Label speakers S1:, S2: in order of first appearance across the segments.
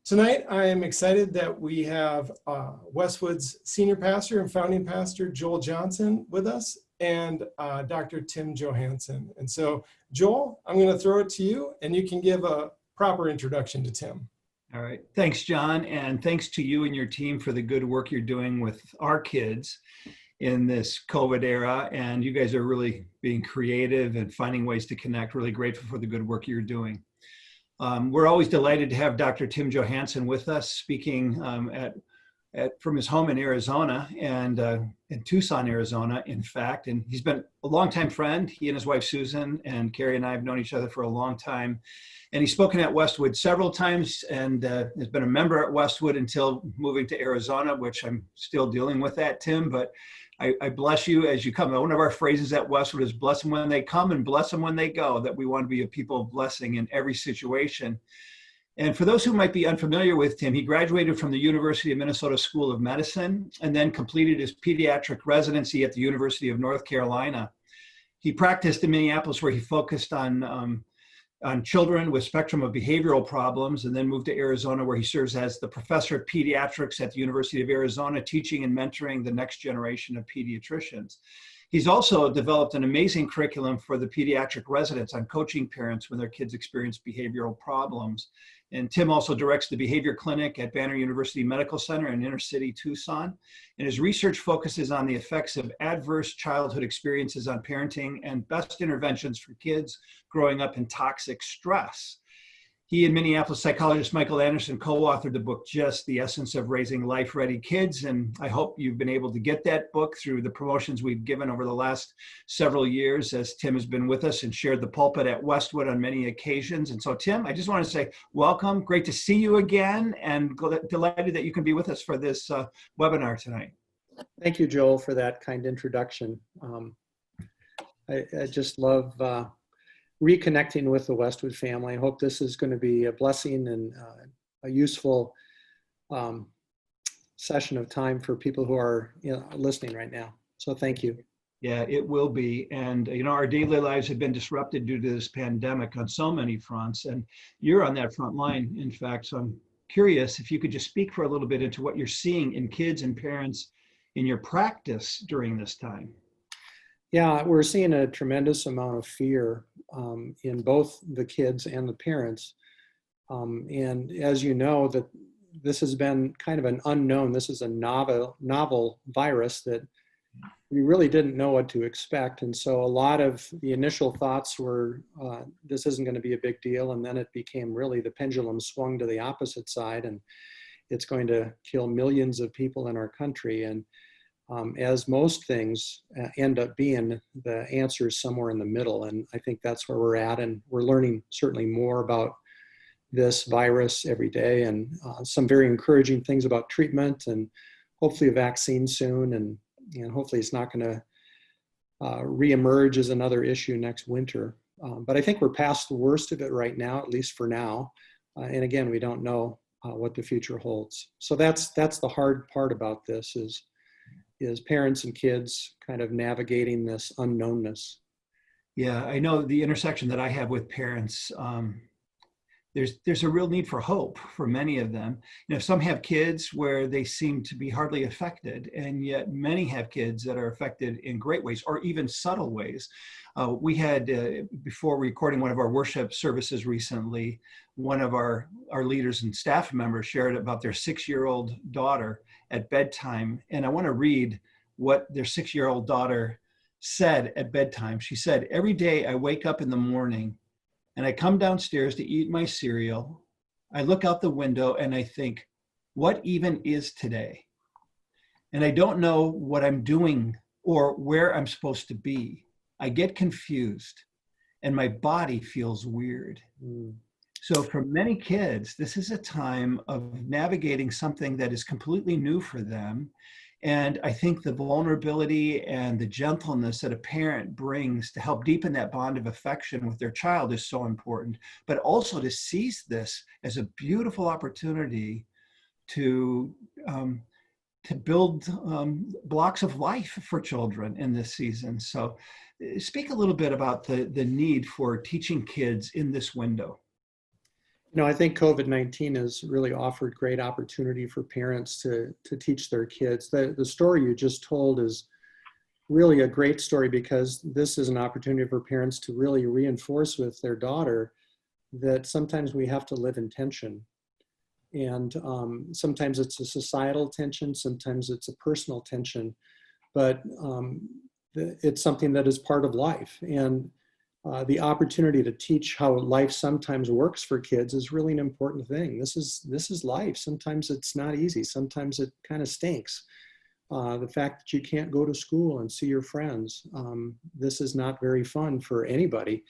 S1: Tonight, I am excited that we have Westwood's senior pastor and founding pastor, Joel Johnson, with us, and Dr. Tim Johanson. And so, Joel, I'm going to throw it to you, and you can give a proper introduction to Tim.
S2: All right. Thanks, John. And thanks to you and your team for the good work you're doing with our kids in this COVID era. And you guys are really being creative and finding ways to connect. Really grateful for the good work you're doing. We're always delighted to have Dr. Tim Johanson with us, speaking from his home in Arizona and in Tucson, Arizona, in fact. And he's been a longtime friend. He and his wife, Susan, and Carrie and I have known each other for a long time. And he's spoken at Westwood several times and has been a member at Westwood until moving to Arizona, which I'm still dealing with that, Tim. But I bless you as you come. One of our phrases at Westwood is bless them when they come and bless them when they go, that we want to be a people of blessing in every situation. And for those who might be unfamiliar with Tim, he graduated from the University of Minnesota School of Medicine and then completed his pediatric residency at the University of North Carolina. He practiced in Minneapolis, where he focused on children with spectrum of behavioral problems, and then moved to Arizona, where he serves as the professor of pediatrics at the University of Arizona, teaching and mentoring the next generation of pediatricians. He's also developed an amazing curriculum for the pediatric residents on coaching parents when their kids experience behavioral problems. And Tim also directs the behavior clinic at Banner University Medical Center in inner city Tucson. And his research focuses on the effects of adverse childhood experiences on parenting and best interventions for kids growing up in toxic stress. He and Minneapolis psychologist Michael Anderson co-authored the book, Just the Essence of Raising Life-Ready Kids. And I hope you've been able to get that book through the promotions we've given over the last several years, as Tim has been with us and shared the pulpit at Westwood on many occasions. And so, Tim, I just want to say welcome. Great to see you again, and delighted that you can be with us for this webinar tonight.
S3: Thank you, Joel, for that kind introduction. I just love reconnecting with the Westwood family. I hope this is going to be a blessing and a useful session of time for people who are listening right now. So thank you.
S2: Yeah, it will be. And, our daily lives have been disrupted due to this pandemic on so many fronts. And you're on that front line, in fact. So I'm curious if you could just speak for a little bit into what you're seeing in kids and parents in your practice during this time.
S3: Yeah, we're seeing a tremendous amount of fear in both the kids and the parents. And as you know, that this has been kind of an unknown. This is a novel virus that we really didn't know what to expect. And so a lot of the initial thoughts were, this isn't going to be a big deal. And then it became really, the pendulum swung to the opposite side, and it's going to kill millions of people in our country. And as most things end up being, the answer is somewhere in the middle. And I think that's where we're at. And we're learning certainly more about this virus every day, and some very encouraging things about treatment, and hopefully a vaccine soon. And hopefully it's not going to reemerge as another issue next winter. But I think we're past the worst of it right now, at least for now. And again, we don't know what the future holds. So that's the hard part about this, is parents and kids kind of navigating this unknownness.
S2: Yeah, I know the intersection that I have with parents, there's a real need for hope for many of them. Some have kids where they seem to be hardly affected, and yet many have kids that are affected in great ways, or even subtle ways. We had, before recording one of our worship services recently, one of our leaders and staff members shared about their 6-year-old daughter at bedtime. And I want to read what their 6-year-old daughter said at bedtime. She said, "Every day I wake up in the morning and I come downstairs to eat my cereal. I look out the window and I think, what even is today? And I don't know what I'm doing or where I'm supposed to be. I get confused and my body feels weird." So for many kids, this is a time of navigating something that is completely new for them. And I think the vulnerability and the gentleness that a parent brings to help deepen that bond of affection with their child is so important, but also to seize this as a beautiful opportunity to build blocks of life for children in this season. So speak a little bit about the need for teaching kids in this window.
S3: I think COVID-19 has really offered great opportunity for parents to teach their kids. The story you just told is really a great story, because this is an opportunity for parents to really reinforce with their daughter that sometimes we have to live in tension. And sometimes it's a societal tension, sometimes it's a personal tension, but it's something that is part of life. And the opportunity to teach how life sometimes works for kids is really an important thing. This is life. Sometimes it's not easy. Sometimes it kind of stinks. The fact that you can't go to school and see your friends, this is not very fun for anybody.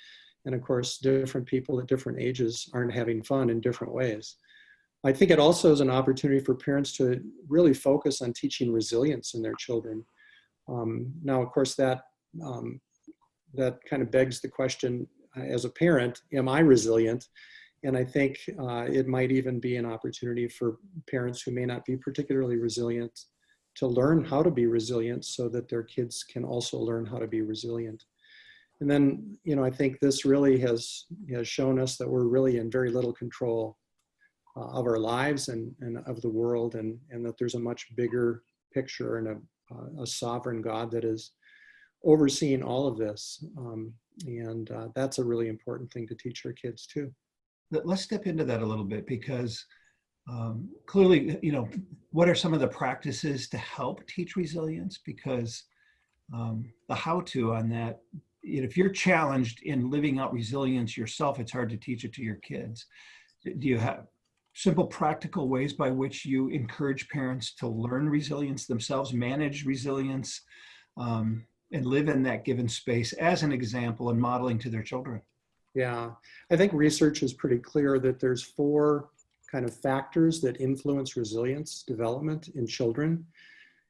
S3: And of course, different people at different ages aren't having fun in different ways. I think it also is an opportunity for parents to really focus on teaching resilience in their children. Now, of course, that kind of begs the question, as a parent, am I resilient? And I think it might even be an opportunity for parents who may not be particularly resilient to learn how to be resilient, so that their kids can also learn how to be resilient. And then, I think this really has shown us that we're really in very little control of our lives and of the world, and that there's a much bigger picture and a sovereign God that is overseeing all of this. And that's a really important thing to teach our kids too.
S2: Let's step into that a little bit, because clearly, what are some of the practices to help teach resilience? Because the how-to on that, if you're challenged in living out resilience yourself, it's hard to teach it to your kids. Do you have simple practical ways by which you encourage parents to learn resilience themselves, manage resilience, and live in that given space as an example and modeling to their children?
S3: Yeah, I think research is pretty clear that there's 4 kind of factors that influence resilience development in children.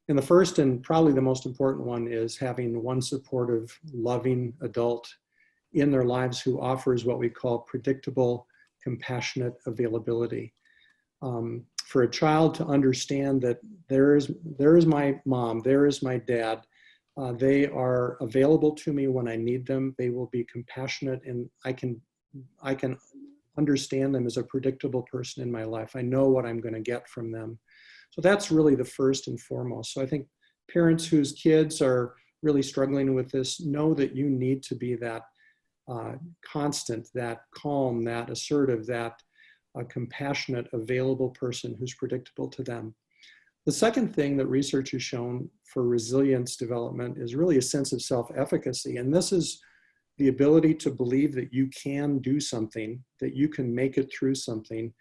S3: And the first, and probably the most important one, is having one supportive, loving adult in their lives who offers what we call predictable, compassionate availability. For a child to understand that there is my mom, there is my dad, they are available to me when I need them. They will be compassionate, and I can understand them as a predictable person in my life. I know what I'm going to get from them. So that's really the first and foremost. So I think parents whose kids are really struggling with this know that you need to be that constant, that calm, that assertive, that compassionate, available person who's predictable to them. The second thing that research has shown for resilience development is really a sense of self-efficacy. And this is the ability to believe that you can do something, that you can make it through something.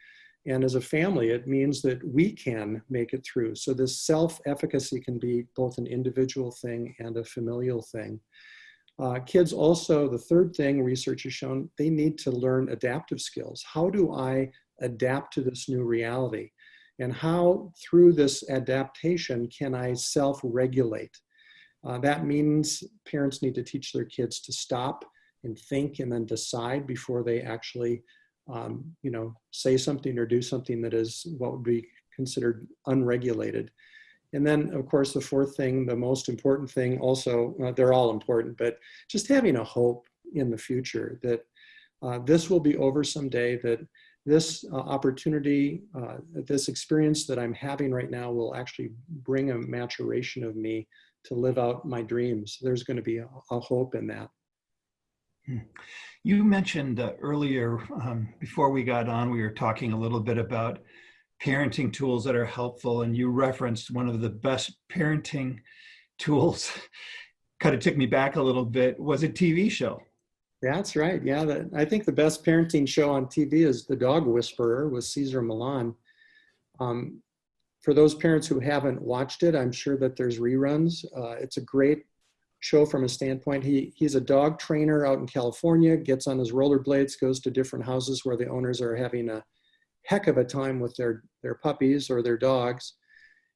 S3: And as a family, it means that we can make it through. So this self-efficacy can be both an individual thing and a familial thing. Kids also, the third thing research has shown, they need to learn adaptive skills. How do I adapt to this new reality? And how, through this adaptation, can I self-regulate? That means parents need to teach their kids to stop and think and then decide before they actually say something or do something that is what would be considered unregulated. And then, of course, the fourth thing, the most important thing also, they're all important, but just having a hope in the future that this will be over someday, that this opportunity, this experience that I'm having right now will actually bring a maturation of me to live out my dreams. There's going to be a hope in that.
S2: You mentioned earlier, before we got on, we were talking a little bit about parenting tools that are helpful, and you referenced one of the best parenting tools, kind of took me back a little bit, was a TV show.
S3: That's right. Yeah, I think the best parenting show on TV is The Dog Whisperer with Cesar Millan. For those parents who haven't watched it, I'm sure that there's reruns. It's a great show from a standpoint. He's a dog trainer out in California, gets on his rollerblades, goes to different houses where the owners are having a heck of a time with their puppies or their dogs.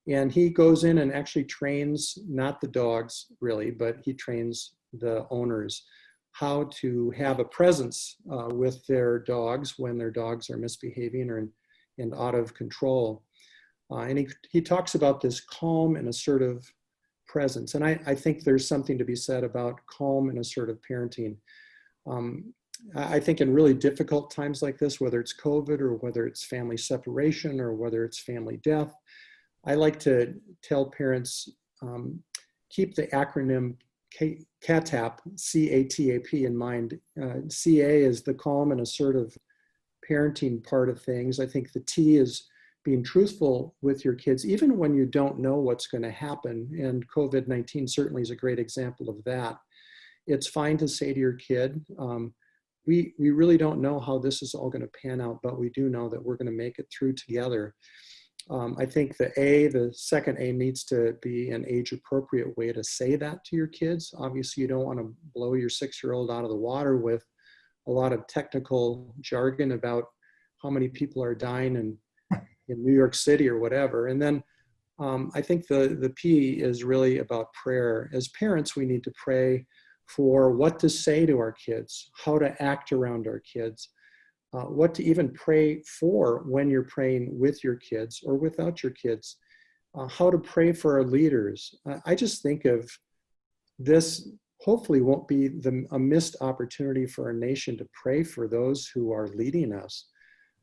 S3: And he goes in and actually trains, not the dogs really, but he trains the owners how to have a presence with their dogs when their dogs are misbehaving or and out of control. And he talks about this calm and assertive presence. And I think there's something to be said about calm and assertive parenting. I think in really difficult times like this, whether it's COVID or whether it's family separation or whether it's family death, I like to tell parents, keep the acronym CATAP, C-A-T-A-P in mind. CA is the calm and assertive parenting part of things. I think the T is being truthful with your kids, even when you don't know what's going to happen. And COVID-19 certainly is a great example of that. It's fine to say to your kid, we really don't know how this is all going to pan out, but we do know that we're going to make it through together. I think the second A needs to be an age-appropriate way to say that to your kids. Obviously, you don't want to blow your 6-year-old out of the water with a lot of technical jargon about how many people are dying in New York City or whatever. And then I think the P is really about prayer. As parents, we need to pray for what to say to our kids, how to act around our kids, what to even pray for when you're praying with your kids or without your kids, how to pray for our leaders. I just think of this hopefully won't be a missed opportunity for our nation to pray for those who are leading us.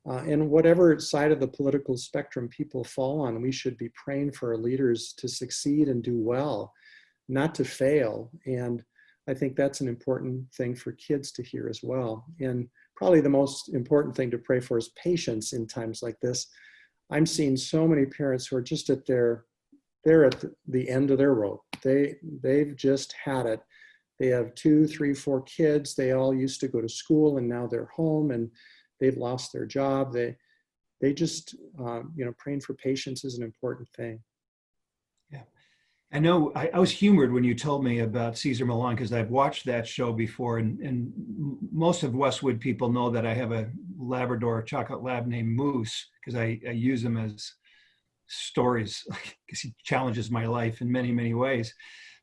S3: And whatever side of the political spectrum people fall on, we should be praying for our leaders to succeed and do well, not to fail. And I think that's an important thing for kids to hear as well. And probably the most important thing to pray for is patience in times like this. I'm seeing so many parents who are just they're at the end of their rope. They've just had it. They have 2, 3, 4 kids. They all used to go to school and now they're home and they've lost their job. They just, praying for patience is an important thing.
S2: Yeah. I know I was humored when you told me about Cesar Millan because I've watched that show before, and most of Westwood people know that I have a Labrador chocolate lab named Moose because I use him as stories because he challenges my life in many, many ways.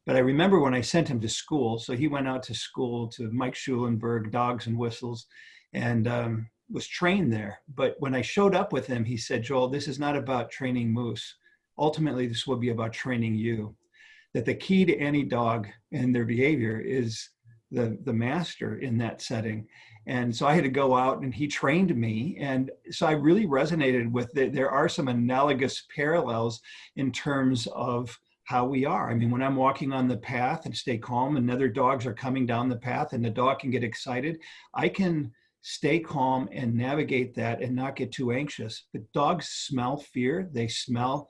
S2: But I remember when I sent him to school, so he went out to school to Mike Schulenberg, Dogs and Whistles, and was trained there. But when I showed up with him, he said, Joel, this is not about training Moose. Ultimately, this will be about training you. That the key to any dog and their behavior is the master in that setting. And so I had to go out and he trained me. And so I really resonated with it. There are some analogous parallels in terms of how we are. I mean, when I'm walking on the path and stay calm and other dogs are coming down the path and the dog can get excited, I can stay calm and navigate that and not get too anxious. But dogs smell fear. They smell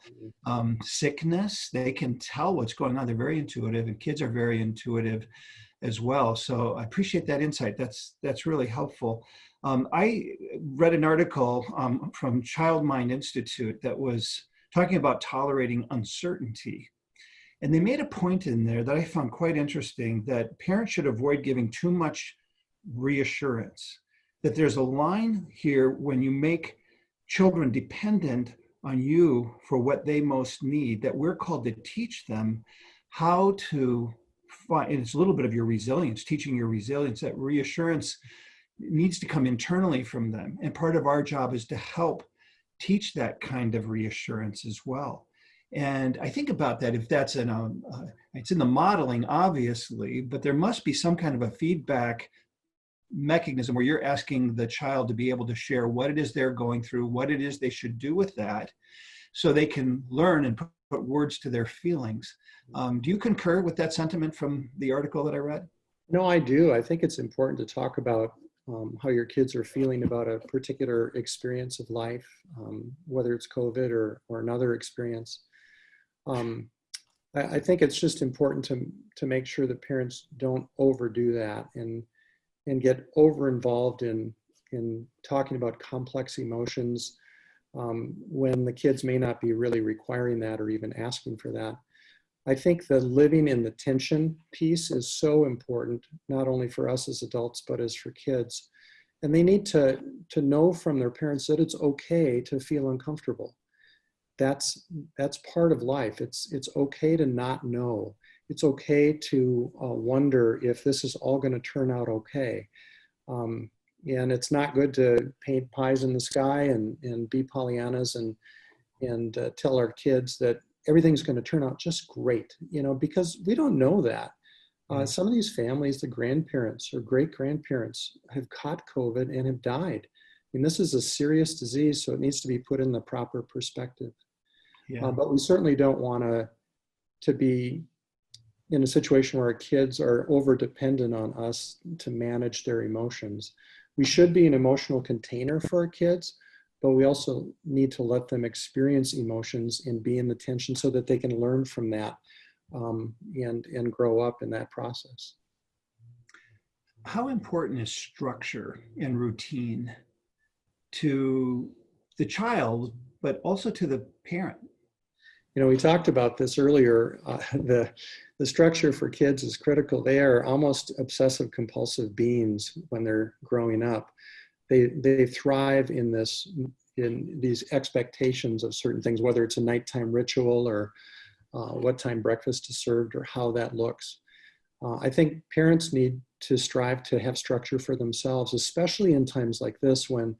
S2: sickness. They can tell what's going on. They're very intuitive, and kids are very intuitive as well. So I appreciate that insight. That's really helpful. I read an article from Child Mind Institute that was talking about tolerating uncertainty. And they made a point in there that I found quite interesting, that parents should avoid giving too much reassurance. That there's a line here when you make children dependent on you for what they most need, that we're called to teach them how to find, and it's a little bit of your resilience, teaching your resilience, that reassurance needs to come internally from them. And part of our job is to help teach that kind of reassurance as well. And I think about that, if that's it's in the modeling, obviously, but there must be some kind of a feedback mechanism where you're asking the child to be able to share what it is they're going through, what it is they should do with that, so they can learn and put words to their feelings. Do you concur with that sentiment from the article that I read?
S3: No, I do. I think it's important to talk about how your kids are feeling about a particular experience of life, whether it's COVID or another experience. I think it's just important to make sure that parents don't overdo that and get over involved in talking about complex emotions when the kids may not be really requiring that or even asking for that. I think the living in the tension piece is so important, not only for us as adults, but as for kids. And they need to know from their parents that it's okay to feel uncomfortable. That's part of life. It's okay to not know. It's okay to wonder if this is all going to turn out okay. And it's not good to paint pies in the sky and be Pollyannas and tell our kids that everything's going to turn out just great, because we don't know that. Some of these families, the grandparents or great-grandparents have caught COVID and have died. I mean, this is a serious disease, so it needs to be put in the proper perspective.
S2: Yeah.
S3: But we certainly don't want to be in a situation where our kids are over dependent on us to manage their emotions. We should be an emotional container for our kids, but we also need to let them experience emotions and be in the tension so that they can learn from that and grow up in that process.
S2: How important is structure and routine to the child, but also to the parent?
S3: You know, we talked about this earlier. The structure for kids is critical. They are almost obsessive compulsive beings when they're growing up. They thrive in these expectations of certain things, whether it's a nighttime ritual or what time breakfast is served or how that looks. I think parents need to strive to have structure for themselves, especially in times like this when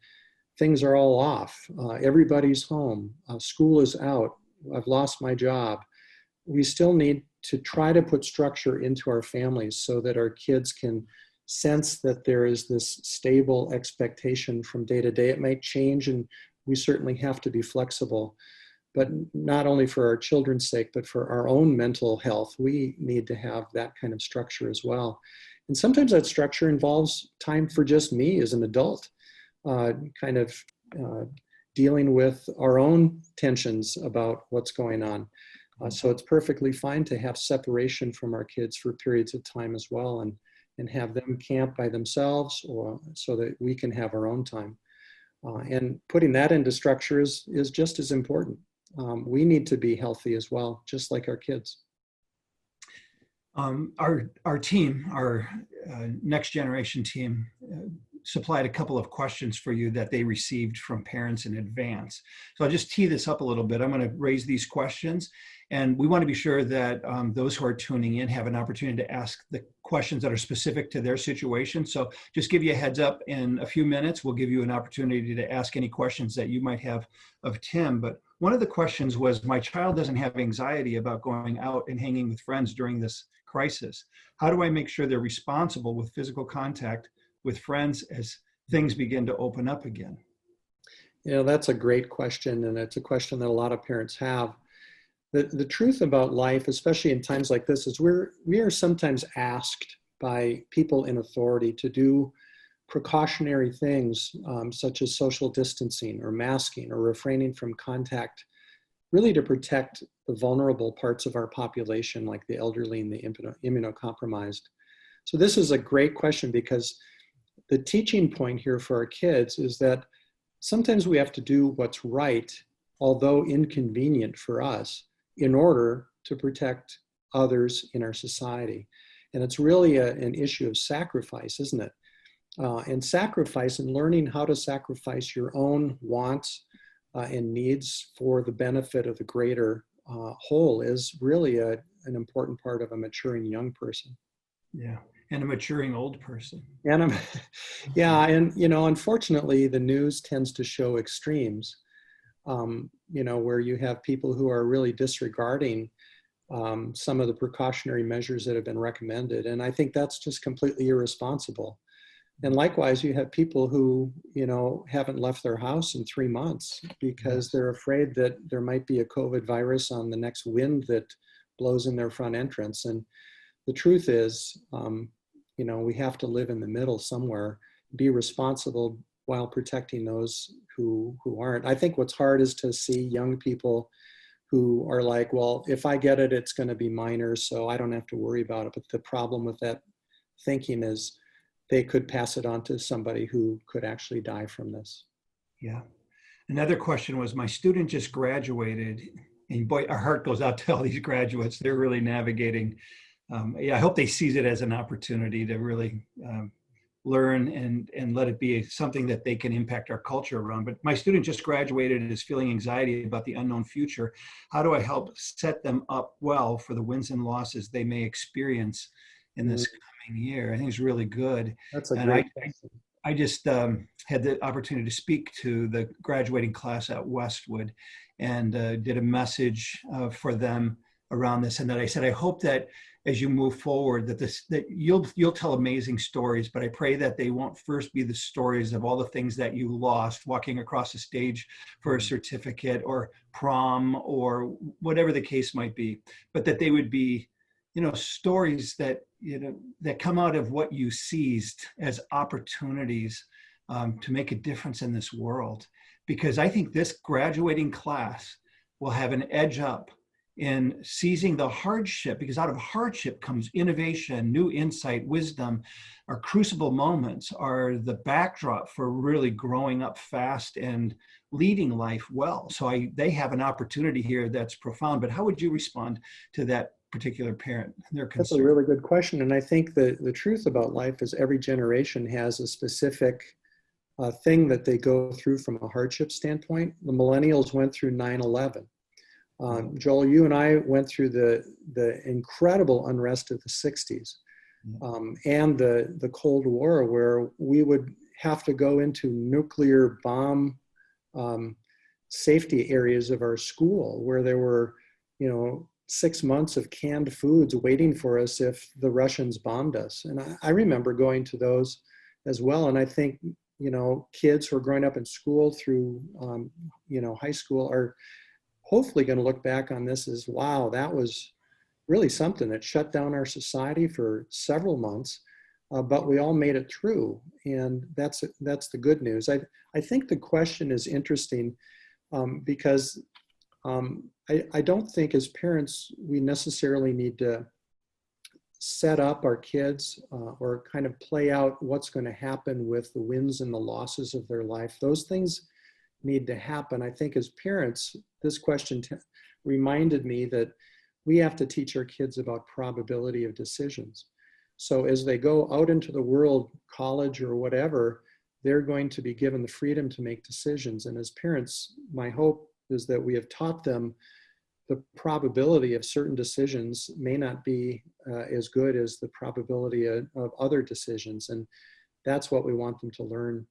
S3: things are all off. Everybody's home. School is out. I've lost my job. We still need to try to put structure into our families so that our kids can sense that there is this stable expectation from day to day. It might change, and we certainly have to be flexible. But not only for our children's sake, but for our own mental health, we need to have that kind of structure as well. And sometimes that structure involves time for just me as an adult, dealing with our own tensions about what's going on. So it's perfectly fine to have separation from our kids for periods of time as well, and have them camp by themselves, or so that we can have our own time. And putting that into structure is just as important. We need to be healthy as well, just like our kids.
S2: Our team, our next generation team, supplied a couple of questions for you that they received from parents in advance. So I'll just tee this up a little bit. I'm going to raise these questions, and we want to be sure that those who are tuning in have an opportunity to ask the questions that are specific to their situation. So just give you a heads up, in a few minutes, we'll give you an opportunity to ask any questions that you might have of Tim. But one of the questions was, my child doesn't have anxiety about going out and hanging with friends during this crisis. How do I make sure they're responsible with physical contact with friends as things begin to open up again?
S3: You know, that's a great question, and it's a question that a lot of parents have. The truth about life, especially in times like this, is we are sometimes asked by people in authority to do precautionary things, such as social distancing or masking or refraining from contact, really to protect the vulnerable parts of our population, like the elderly and the immunocompromised. So this is a great question, because the teaching point here for our kids is that sometimes we have to do what's right, although inconvenient for us, in order to protect others in our society. And it's really an issue of sacrifice, isn't it? And sacrifice, and learning how to sacrifice your own wants and needs for the benefit of the greater whole is really an important part of a maturing young person.
S2: Yeah, and a maturing old person.
S3: And yeah, and you know, unfortunately, the news tends to show extremes. You know, where you have people who are really disregarding some of the precautionary measures that have been recommended, and I think that's just completely irresponsible. And likewise, you have people who, you know, haven't left their house in 3 months because they're afraid that there might be a COVID virus on the next wind that blows in their front entrance. And the truth is, you know, we have to live in the middle somewhere, be responsible while protecting those who aren't. I think what's hard is to see young people who are like, well, if I get it, it's going to be minor, so I don't have to worry about it. But the problem with that thinking is they could pass it on to somebody who could actually die from this.
S2: Yeah. Another question was, my student just graduated, and boy, our heart goes out to all these graduates. They're really navigating. I hope they seize it as an opportunity to really learn and let it be something that they can impact our culture around. But my student just graduated and is feeling anxiety about the unknown future. How do I help set them up well for the wins and losses they may experience in this coming year? I think it's really good.
S3: That's a great question.
S2: I just had the opportunity to speak to the graduating class at Westwood, and did a message for them around this, and that I said, I hope that as you move forward, that you'll tell amazing stories, but I pray that they won't first be the stories of all the things that you lost walking across the stage for a certificate or prom or whatever the case might be, but that they would be, stories that, that come out of what you seized as opportunities to make a difference in this world. Because I think this graduating class will have an edge up in seizing the hardship, because out of hardship comes innovation, new insight, wisdom. Our crucible moments are the backdrop for really growing up fast and leading life well. So they have an opportunity here that's profound. But how would you respond to that particular parent and their concern?
S3: That's a really good question. And I think the truth about life is every generation has a specific thing that they go through from a hardship standpoint. The millennials went through 9/11. Joel, you and I went through the incredible unrest of the 60s and the Cold War, where we would have to go into nuclear bomb safety areas of our school, where there were, 6 months of canned foods waiting for us if the Russians bombed us. And I remember going to those as well. And I think, kids who are growing up in school through, high school are hopefully going to look back on this as, wow, that was really something that shut down our society for several months, but we all made it through. And that's the good news. I think the question is interesting because I don't think as parents, we necessarily need to set up our kids or kind of play out what's going to happen with the wins and the losses of their life. Those things need to happen. I think as parents, this question reminded me that we have to teach our kids about probability of decisions. So as they go out into the world, college or whatever, they're going to be given the freedom to make decisions. And as parents, my hope is that we have taught them the probability of certain decisions may not be as good as the probability of other decisions. And that's what we want them to learn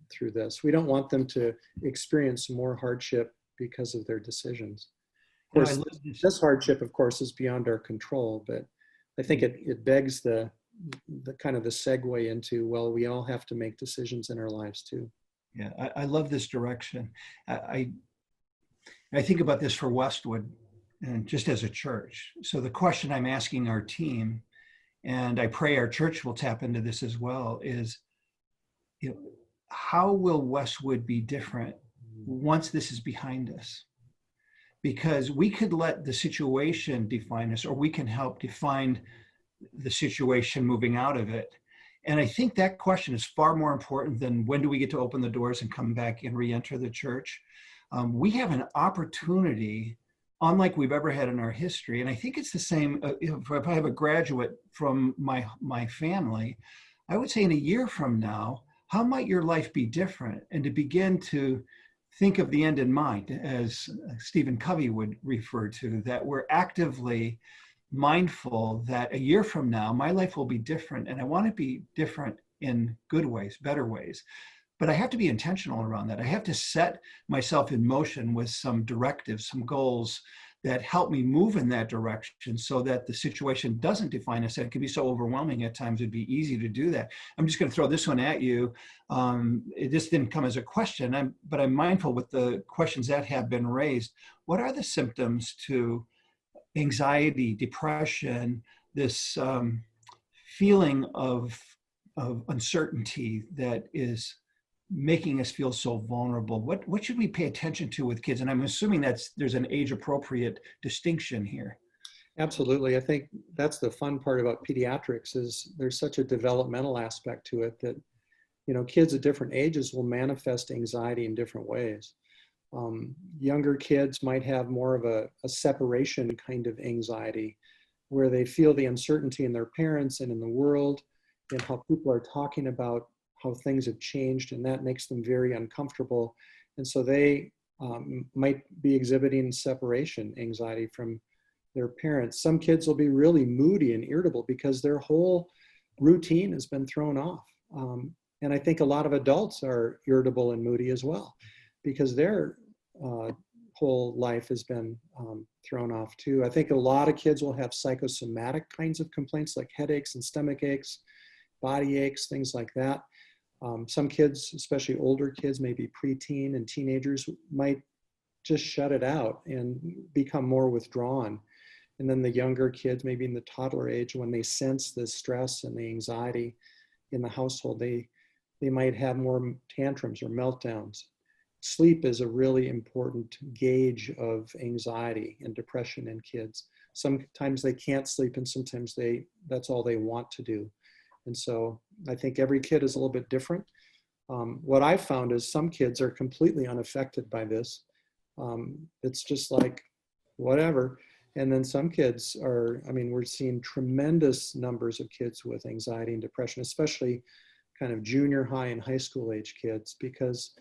S3: through this. We don't want them to experience more hardship because of their decisions. Of course, this hardship, of course, is beyond our control, but I think it begs the kind of the segue into, well, we all have to make decisions in our lives too.
S2: Yeah, I love this direction. I think about this for Westwood and just as a church. So the question I'm asking our team, and I pray our church will tap into this as well, is, how will Westwood be different once this is behind us? Because we could let the situation define us, or we can help define the situation moving out of it. And I think that question is far more important than when do we get to open the doors and come back and re-enter the church. We have an opportunity unlike we've ever had in our history. And I think it's the same, if I have a graduate from my family, I would say in a year from now, how might your life be different? And to begin to think of the end in mind, as Stephen Covey would refer to, that we're actively mindful that a year from now, my life will be different. And I want to be different in good ways, better ways. But I have to be intentional around that. I have to set myself in motion with some directives, some goals that help me move in that direction so that the situation doesn't define us. It can be so overwhelming at times, it'd be easy to do that. I'm just going to throw this one at you. It just didn't come as a question, but I'm mindful with the questions that have been raised. What are the symptoms to anxiety, depression, this feeling of uncertainty that is making us feel so vulnerable? What should we pay attention to with kids? And I'm assuming there's an age appropriate distinction here.
S3: Absolutely. I think that's the fun part about pediatrics is there's such a developmental aspect to it that, kids at different ages will manifest anxiety in different ways. Younger kids might have more of a separation kind of anxiety where they feel the uncertainty in their parents and in the world and how people are talking about how things have changed, and that makes them very uncomfortable. And so they might be exhibiting separation anxiety from their parents. Some kids will be really moody and irritable because their whole routine has been thrown off. And I think a lot of adults are irritable and moody as well because their whole life has been thrown off too. I think a lot of kids will have psychosomatic kinds of complaints like headaches and stomach aches, body aches, things like that. Some kids, especially older kids, maybe preteen and teenagers, might just shut it out and become more withdrawn. And then the younger kids, maybe in the toddler age, when they sense the stress and the anxiety in the household, they might have more tantrums or meltdowns. Sleep is a really important gauge of anxiety and depression in kids. Sometimes they can't sleep, and sometimes that's all they want to do. And so I think every kid is a little bit different. What I've found is some kids are completely unaffected by this. It's just like, whatever. And then some kids are, we're seeing tremendous numbers of kids with anxiety and depression, especially kind of junior high and high school age kids, because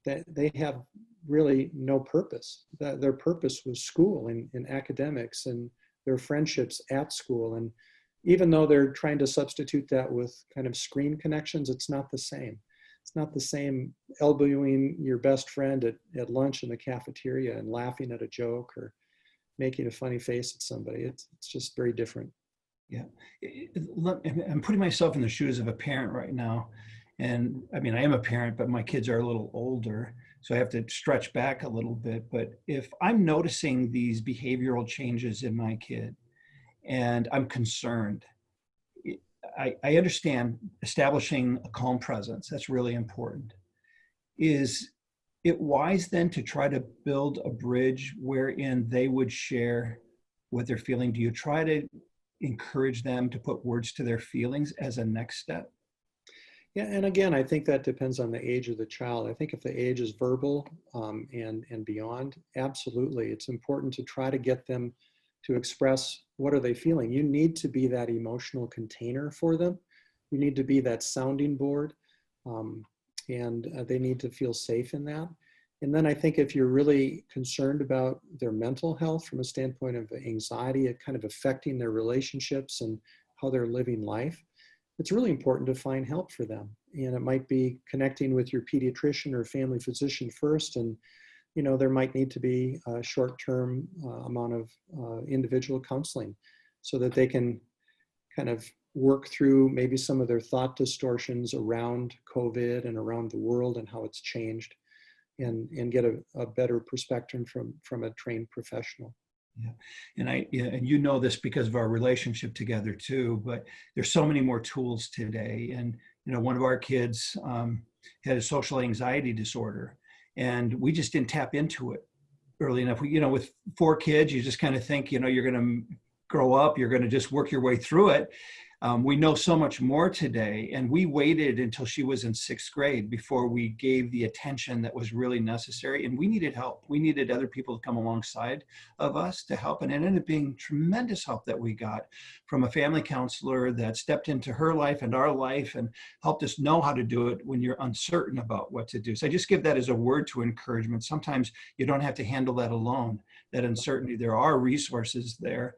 S3: they have really no purpose. Their purpose was school and academics and their friendships at school. And even though they're trying to substitute that with kind of screen connections, it's not the same. It's not the same elbowing your best friend at lunch in the cafeteria and laughing at a joke or making a funny face at somebody. It's just very different.
S2: Yeah. I'm putting myself in the shoes of a parent right now. And I am a parent, but my kids are a little older, so I have to stretch back a little bit. But if I'm noticing these behavioral changes in my kid and I'm concerned, I understand establishing a calm presence. That's really important. Is it wise then to try to build a bridge wherein they would share what they're feeling? Do you try to encourage them to put words to their feelings as a next step?
S3: Yeah, and again, I think that depends on the age of the child. I think if the age is verbal and beyond, absolutely. It's important to try to get them to express what are they feeling. You need to be that emotional container for them. You need to be that sounding board, and they need to feel safe in that. And then I think if you're really concerned about their mental health from a standpoint of anxiety, it kind of affecting their relationships and how they're living life, it's really important to find help for them. And it might be connecting with your pediatrician or family physician first. And, there might need to be a short-term amount of individual counseling so that they can kind of work through maybe some of their thought distortions around COVID and around the world and how it's changed, and get a better perspective from a trained professional.
S2: Yeah. And you know this because of our relationship together too, but there's so many more tools today. And, one of our kids had a social anxiety disorder, and we just didn't tap into it early enough. With 4 kids, you just kind of think, you're going to grow up, you're going to just work your way through it. We know so much more today, and we waited until she was in 6th grade before we gave the attention that was really necessary. And we needed help. We needed other people to come alongside of us to help. And it ended up being tremendous help that we got from a family counselor that stepped into her life and our life and helped us know how to do it when you're uncertain about what to do. So I just give that as a word to encouragement. Sometimes you don't have to handle that alone, that uncertainty. There are resources there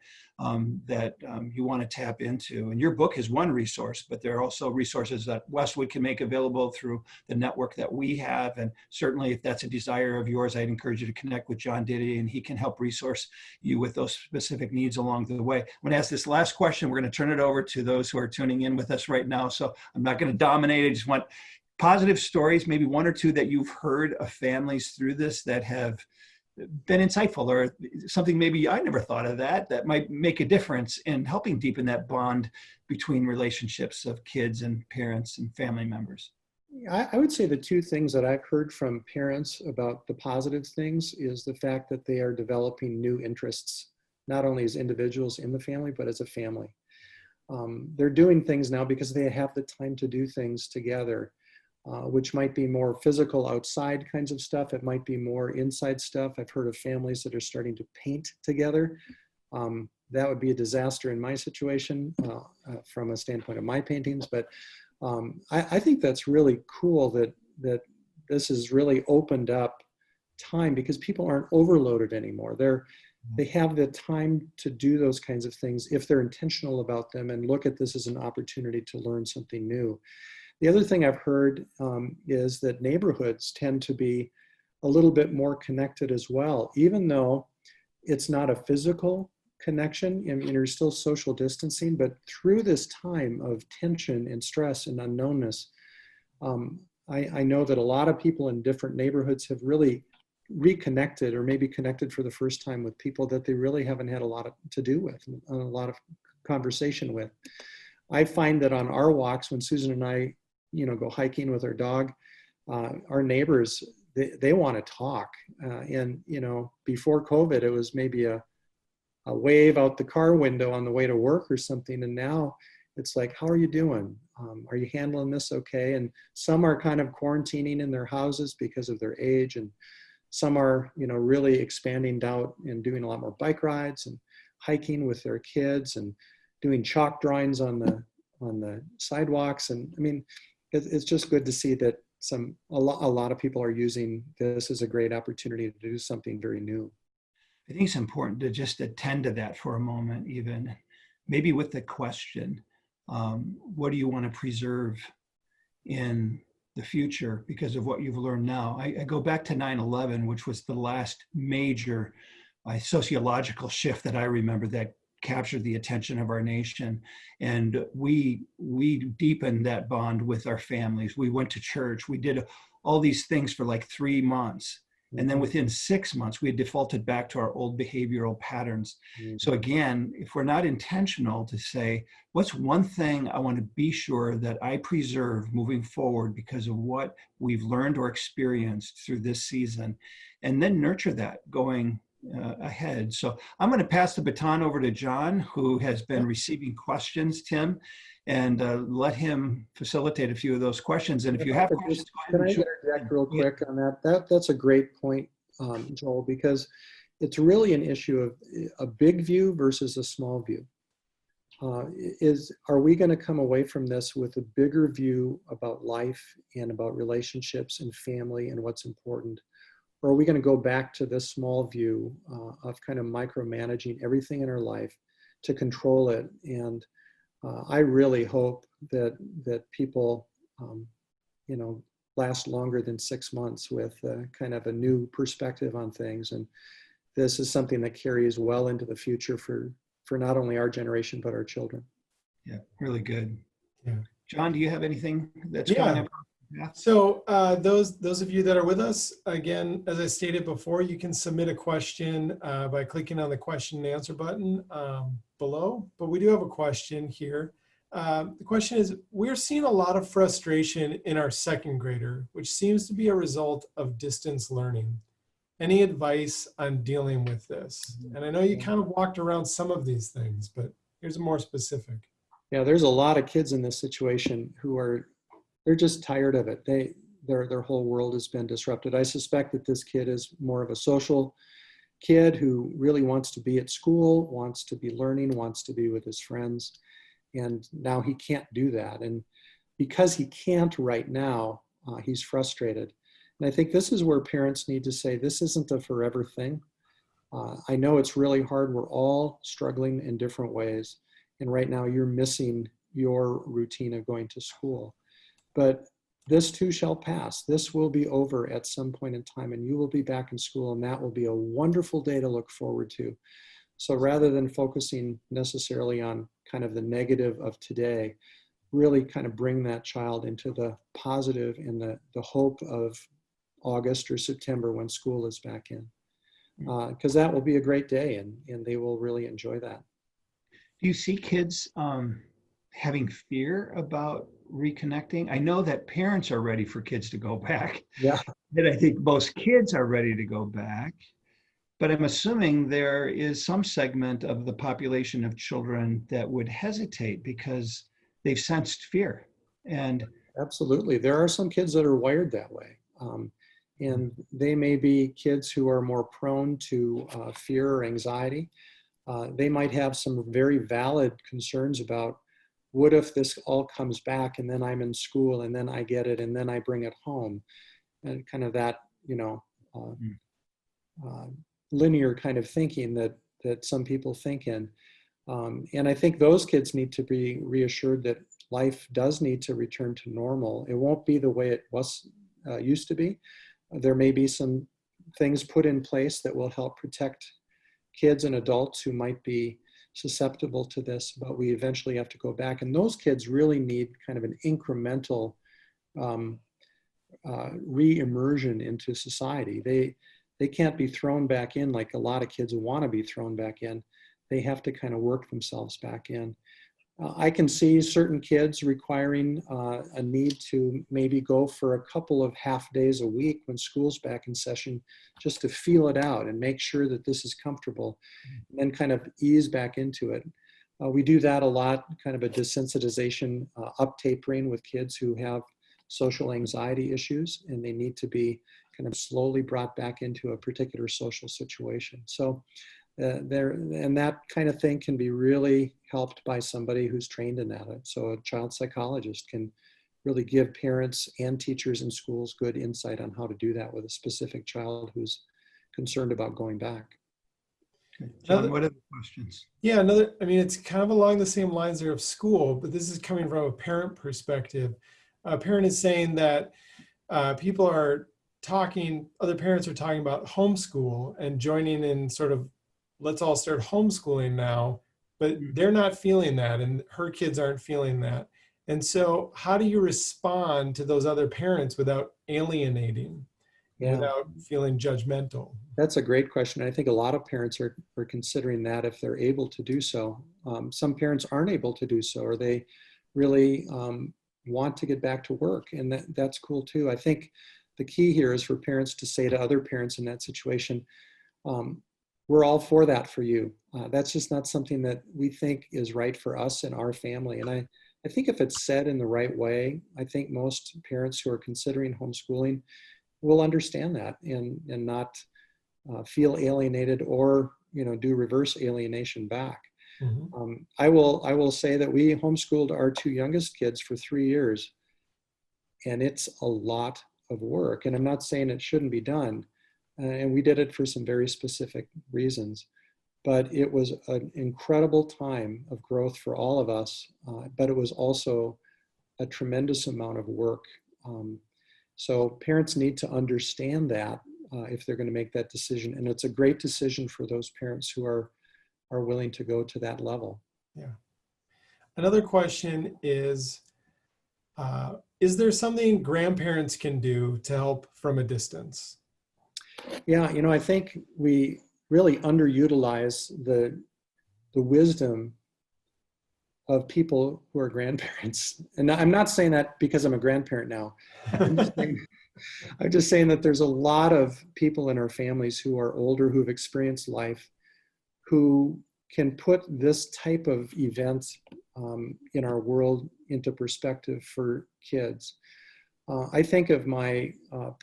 S2: that you want to tap into. And your book is one resource, but there are also resources that Westwood can make available through the network that we have. And certainly if that's a desire of yours, I'd encourage you to connect with Jon Ditty, and he can help resource you with those specific needs along the way. I'm going to ask this last question. We're going to turn it over to those who are tuning in with us right now. So I'm not going to dominate. I just want positive stories, maybe 1 or 2 that you've heard of families through this that have been insightful, or something maybe I never thought of that might make a difference in helping deepen that bond between relationships of kids and parents and family members.
S3: I would say the 2 things that I've heard from parents about the positive things is the fact that they are developing new interests, not only as individuals in the family, but as a family. They're doing things now because they have the time to do things together. Which might be more physical outside kinds of stuff. It might be more inside stuff. I've heard of families that are starting to paint together. That would be a disaster in my situation from a standpoint of my paintings. But I think that's really cool that this has really opened up time, because people aren't overloaded anymore. They have the time to do those kinds of things if they're intentional about them and look at this as an opportunity to learn something new. The other thing I've heard is that neighborhoods tend to be a little bit more connected as well, even though it's not a physical connection. I mean, there's still social distancing, but through this time of tension and stress and unknownness, I know that a lot of people in different neighborhoods have really reconnected, or maybe connected for the first time with people that they really haven't had a lot to do with, a lot of conversation with. I find that on our walks, when Susan and I, go hiking with our dog, our neighbors, they want to talk. And before COVID, it was maybe a wave out the car window on the way to work or something. And now it's like, how are you doing? Are you handling this okay? And some are kind of quarantining in their houses because of their age, and some are, really expanding out and doing a lot more bike rides and hiking with their kids and doing chalk drawings on the sidewalks. And I mean, it's just good to see that a lot of people are using this as a great opportunity to do something very new.
S2: I think it's important to just attend to that for a moment, even maybe with the question, what do you want to preserve in the future because of what you've learned now? I go back to 9/11, which was the last major sociological shift that I remember that captured the attention of our nation. And we deepened that bond with our families. We went to church. We did all these things for like 3 months. And then within 6 months, we had defaulted back to our old behavioral patterns.
S3: Mm-hmm.
S2: So again, if we're not intentional to say, what's one thing I want to be sure that I preserve moving forward because of what we've learned or experienced through this season, and then nurture that going ahead. So I'm going to pass the baton over to Jon, who has been receiving questions, Tim, and let him facilitate a few of those questions. And if you have questions, go
S3: can
S2: ahead.
S3: I interject real quick on that? That's a great point, Joel, because it's really an issue of a big view versus a small view. Are we going to come away from this with a bigger view about life and about relationships and family and what's important? Or are we going to go back to this small view of kind of micromanaging everything in our life to control it? And I really hope that people, last longer than 6 months with kind of a new perspective on things. And this is something that carries well into the future for not only our generation, but our children.
S2: Yeah, really good.
S1: Yeah.
S2: Jon, do you have anything that's
S1: Yeah.
S2: coming up? Yeah.
S1: So those of you that are with us, again, as I stated before, you can submit a question by clicking on the question and answer button below. But we do have a question here. The question is, we're seeing a lot of frustration in our second grader, which seems to be a result of distance learning. Any advice on dealing with this? And I know you kind of walked around some of these things, but here's a more specific.
S3: Yeah, there's a lot of kids in this situation who they're just tired of it. Their whole world has been disrupted. I suspect that this kid is more of a social kid who really wants to be at school, wants to be learning, wants to be with his friends. And now he can't do that. And because he can't right now, he's frustrated. And I think this is where parents need to say, this isn't a forever thing. I know it's really hard. We're all struggling in different ways. And right now you're missing your routine of going to school. But this too shall pass. This will be over at some point in time, and you will be back in school, and that will be a wonderful day to look forward to. So rather than focusing necessarily on kind of the negative of today, really kind of bring that child into the positive and the hope of August or September when school is back in. Because that will be a great day, and they will really enjoy that.
S2: Do you see kids having fear about reconnecting? I know that parents are ready for kids to go back.
S3: Yeah.
S2: And I think most kids are ready to go back. But I'm assuming there is some segment of the population of children that would hesitate because they've sensed fear. And
S3: absolutely, there are some kids that are wired that way. And they may be kids who are more prone to fear or anxiety. They might have some very valid concerns about, what if this all comes back and then I'm in school and then I get it and then I bring it home? And kind of that, linear kind of thinking that some people think in. And I think those kids need to be reassured that life does need to return to normal. It won't be the way it was used to be. There may be some things put in place that will help protect kids and adults who might be susceptible to this, but we eventually have to go back. And those kids really need kind of an incremental re-immersion into society. They can't be thrown back in like a lot of kids want to be thrown back in. They have to kind of work themselves back in. I can see certain kids requiring a need to maybe go for a couple of half days a week when school's back in session, just to feel it out and make sure that this is comfortable, and then kind of ease back into it. We do that a lot, kind of a desensitization, up-tapering with kids who have social anxiety issues, and they need to be kind of slowly brought back into a particular social situation. So and that kind of thing can be really helped by somebody who's trained in that. So a child psychologist can really give parents and teachers in schools good insight on how to do that with a specific child who's concerned about going back.
S2: Okay. John, what are the questions?
S1: Yeah, I mean, it's kind of along the same lines there of school, but this is coming from a parent perspective. A parent is saying that other parents are talking about homeschool and joining in sort of, let's all start homeschooling now, but they're not feeling that, and her kids aren't feeling that. And so how do you respond to those other parents without alienating, without feeling judgmental?
S3: That's a great question. I think a lot of parents are considering that if they're able to do so. Some parents aren't able to do so, or they really want to get back to work, and that's cool too. I think the key here is for parents to say to other parents in that situation, we're all for that for you. That's just not something that we think is right for us and our family. And I think if it's said in the right way, I think most parents who are considering homeschooling will understand that and not feel alienated or do reverse alienation back.
S1: Mm-hmm.
S3: I will say that we homeschooled our two youngest kids for 3 years, and it's a lot of work. And I'm not saying it shouldn't be done. And we did it for some very specific reasons. But it was an incredible time of growth for all of us, but it was also a tremendous amount of work. So parents need to understand that if they're going to make that decision. And it's a great decision for those parents who are willing to go to that level.
S1: Yeah. Another question is there something grandparents can do to help from a distance?
S3: Yeah, I think we really underutilize the wisdom of people who are grandparents. And I'm not saying that because I'm a grandparent now. I'm just saying that there's a lot of people in our families who are older, who've experienced life, who can put this type of event in our world into perspective for kids. I think of my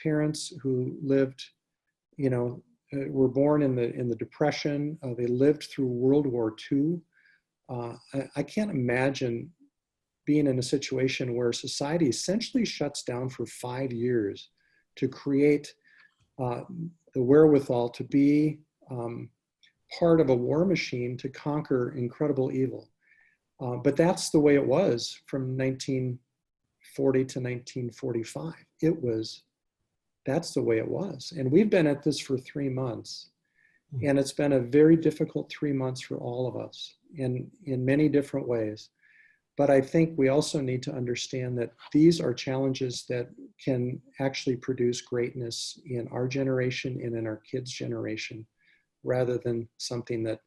S3: parents who lived, were born in the Depression. They lived through World War II. I can't imagine being in a situation where society essentially shuts down for 5 years to create the wherewithal to be part of a war machine to conquer incredible evil. But that's the way it was from 1940 to 1945. That's the way it was. And we've been at this for 3 months. And it's been a very difficult 3 months for all of us in many different ways. But I think we also need to understand that these are challenges that can actually produce greatness in our generation and in our kids' generation, rather than something that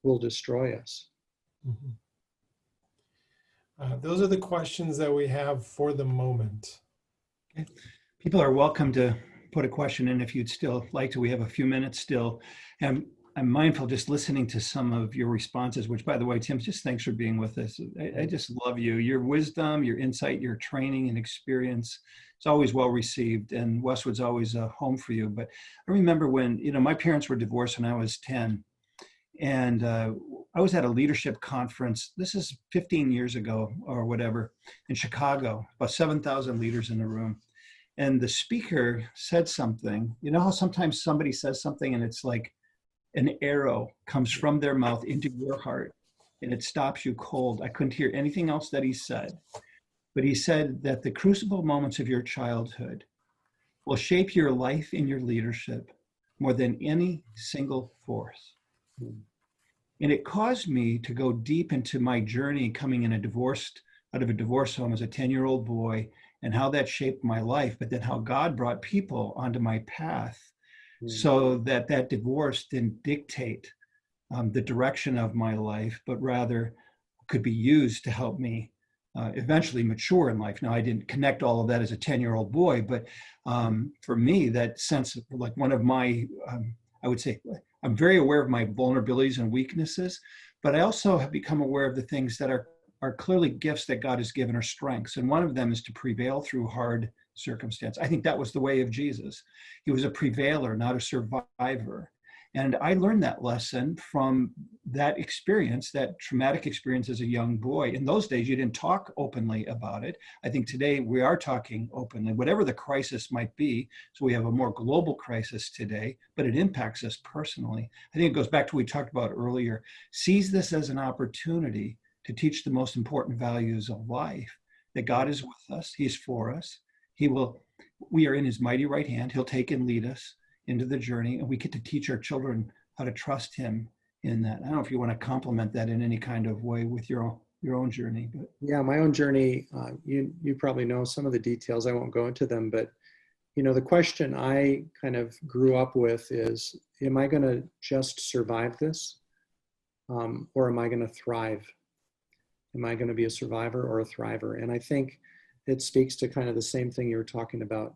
S3: will destroy us.
S1: Mm-hmm. Those are the questions that we have for the moment.
S2: Okay. People are welcome to put a question in if you'd still like to. We have a few minutes still. And I'm mindful just listening to some of your responses, which, by the way, Tim, just thanks for being with us. I just love you. Your wisdom, your insight, your training and experience, it's always well received. And Westwood's always a home for you. But I remember when, my parents were divorced when I was 10. And I was at a leadership conference. This is 15 years ago or whatever in Chicago, about 7,000 leaders in the room. And the speaker said something. You know how sometimes somebody says something and it's like an arrow comes from their mouth into your heart and it stops you cold. I couldn't hear anything else that he said. But he said that the crucible moments of your childhood will shape your life and your leadership more than any single force.
S3: Mm.
S2: And it caused me to go deep into my journey coming out of a divorce home as a 10-year-old boy, and how that shaped my life, but then how God brought people onto my path
S3: Mm.
S2: so that that divorce didn't dictate the direction of my life, but rather could be used to help me eventually mature in life. Now, I didn't connect all of that as a 10-year-old boy, but for me, that sense of like one of my, I would say, I'm very aware of my vulnerabilities and weaknesses, but I also have become aware of the things that are clearly gifts that God has given, or strengths. And one of them is to prevail through hard circumstance. I think that was the way of Jesus. He was a prevailer, not a survivor. And I learned that lesson from that experience, that traumatic experience as a young boy. In those days, you didn't talk openly about it. I think today we are talking openly, whatever the crisis might be. So we have a more global crisis today, but it impacts us personally. I think it goes back to what we talked about earlier. Seize this as an opportunity to teach the most important values of life, that God is with us, He's for us. We are in His mighty right hand. He'll take and lead us into the journey, and we get to teach our children how to trust Him in that. I don't know if you want to complement that in any kind of way with your own journey. But
S3: Yeah, my own journey, you probably know some of the details. I won't go into them, but the question I kind of grew up with is, am I going to just survive this? Or am I going to thrive? Am I going to be a survivor or a thriver? And I think it speaks to kind of the same thing you were talking about.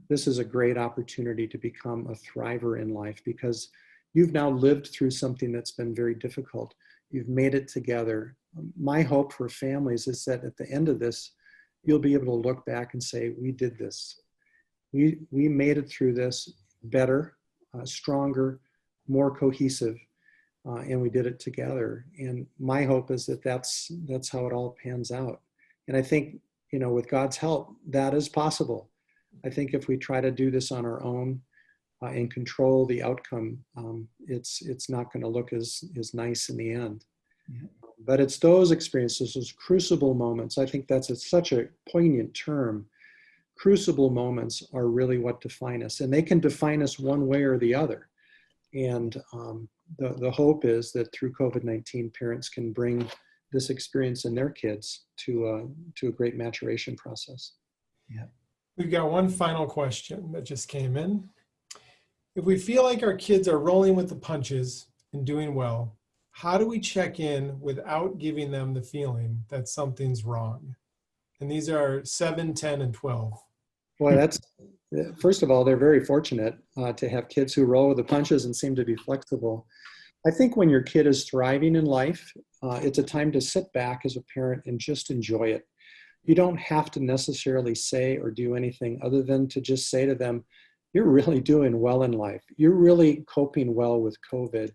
S3: This is a great opportunity to become a thriver in life, because you've now lived through something that's been very difficult. You've made it together. My hope for families is that at the end of this, you'll be able to look back and say, we did this. We made it through this better, stronger, more cohesive, and we did it together. And my hope is that that's how it all pans out. And I think, with God's help, that is possible. I think if we try to do this on our own and control the outcome, it's not going to look as nice in the end.
S2: yeah.
S3: But it's those experiences, those crucible moments. I think that's such a poignant term. Crucible moments are really what define us, and they can define us one way or the other. And the hope is that through COVID-19, parents can bring this experience in their kids to a great maturation process.
S2: Yeah.
S1: We've got one final question that just came in. If we feel like our kids are rolling with the punches and doing well, how do we check in without giving them the feeling that something's wrong? And these are 7, 10, and 12.
S3: Boy, first of all, they're very fortunate to have kids who roll with the punches and seem to be flexible. I think when your kid is thriving in life, it's a time to sit back as a parent and just enjoy it. You don't have to necessarily say or do anything other than to just say to them, you're really doing well in life. You're really coping well with COVID.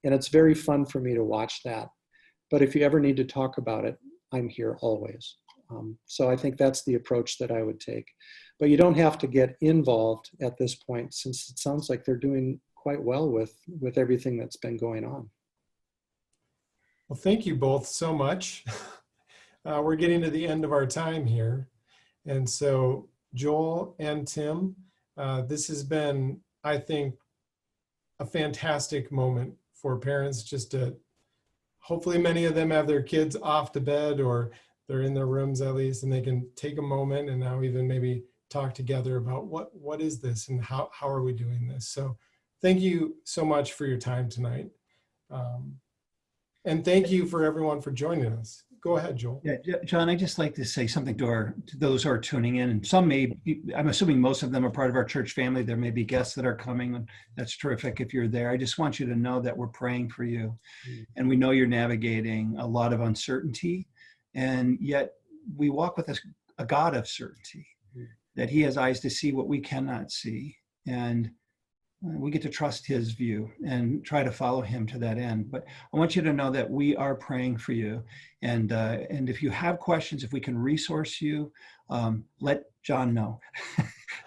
S3: And it's very fun for me to watch that. But if you ever need to talk about it, I'm here always. So I think that's the approach that I would take. But you don't have to get involved at this point, since it sounds like they're doing quite well with everything that's been going on.
S1: Well, thank you both so much. We're getting to the end of our time here. And so Joel and Tim, this has been, I think, a fantastic moment for parents, just to, hopefully many of them have their kids off to bed, or they're in their rooms at least, and they can take a moment and now even maybe talk together about what is this and how are we doing this. So thank you so much for your time tonight. And thank you for everyone for joining us. Go ahead, Joel.
S2: Yeah, John, I'd just like to say something to those who are tuning in, and some may be, I'm assuming most of them are part of our church family. There may be guests that are coming, and that's terrific if you're there. I just want you to know that we're praying for you, and we know you're navigating a lot of uncertainty, and yet we walk with a God of certainty, that He has eyes to see what we cannot see, and we get to trust His view and try to follow Him to that end. But I want you to know that we are praying for you. And if you have questions, if we can resource you, let John know.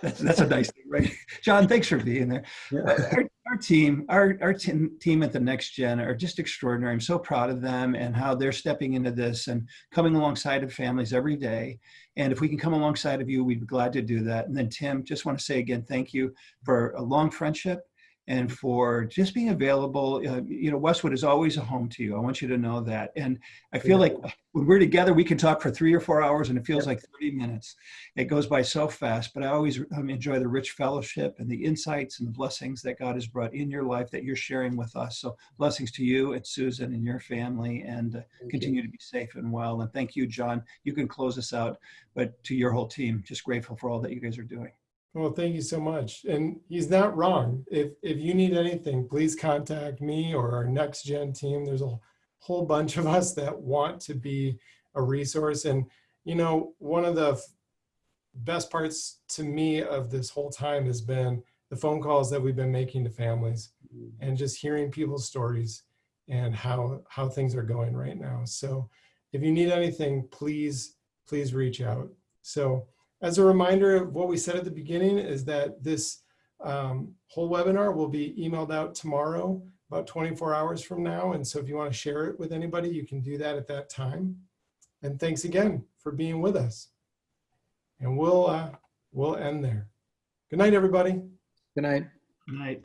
S2: that's a nice thing, right? John, thanks for being there. Yeah. Our team at the Next Gen are just extraordinary. I'm so proud of them and how they're stepping into this and coming alongside of families every day. And if we can come alongside of you, we'd be glad to do that. And then Tim, just want to say again, thank you for a long friendship and for just being available. Westwood is always a home to you. I want you to know that. And I feel like when we're together, we can talk for 3 or 4 hours and it feels like 30 minutes. It goes by so fast, but I always enjoy the rich fellowship and the insights and the blessings that God has brought in your life that you're sharing with us. So blessings to you and Susan and your family, and continue to be safe and well. And thank you, John. You can close us out, but to your whole team, just grateful for all that you guys are doing.
S1: Well, thank you so much. And he's not wrong. If you need anything, please contact me or our next gen team. There's a whole bunch of us that want to be a resource. And, one of the best parts to me of this whole time has been the phone calls that we've been making to families and just hearing people's stories and how things are going right now. So if you need anything, please reach out. So as a reminder of what we said at the beginning is that this whole webinar will be emailed out tomorrow, about 24 hours from now. And so if you want to share it with anybody, you can do that at that time. And thanks again for being with us. And we'll end there. Good night, everybody.
S3: Good night.
S2: Good night.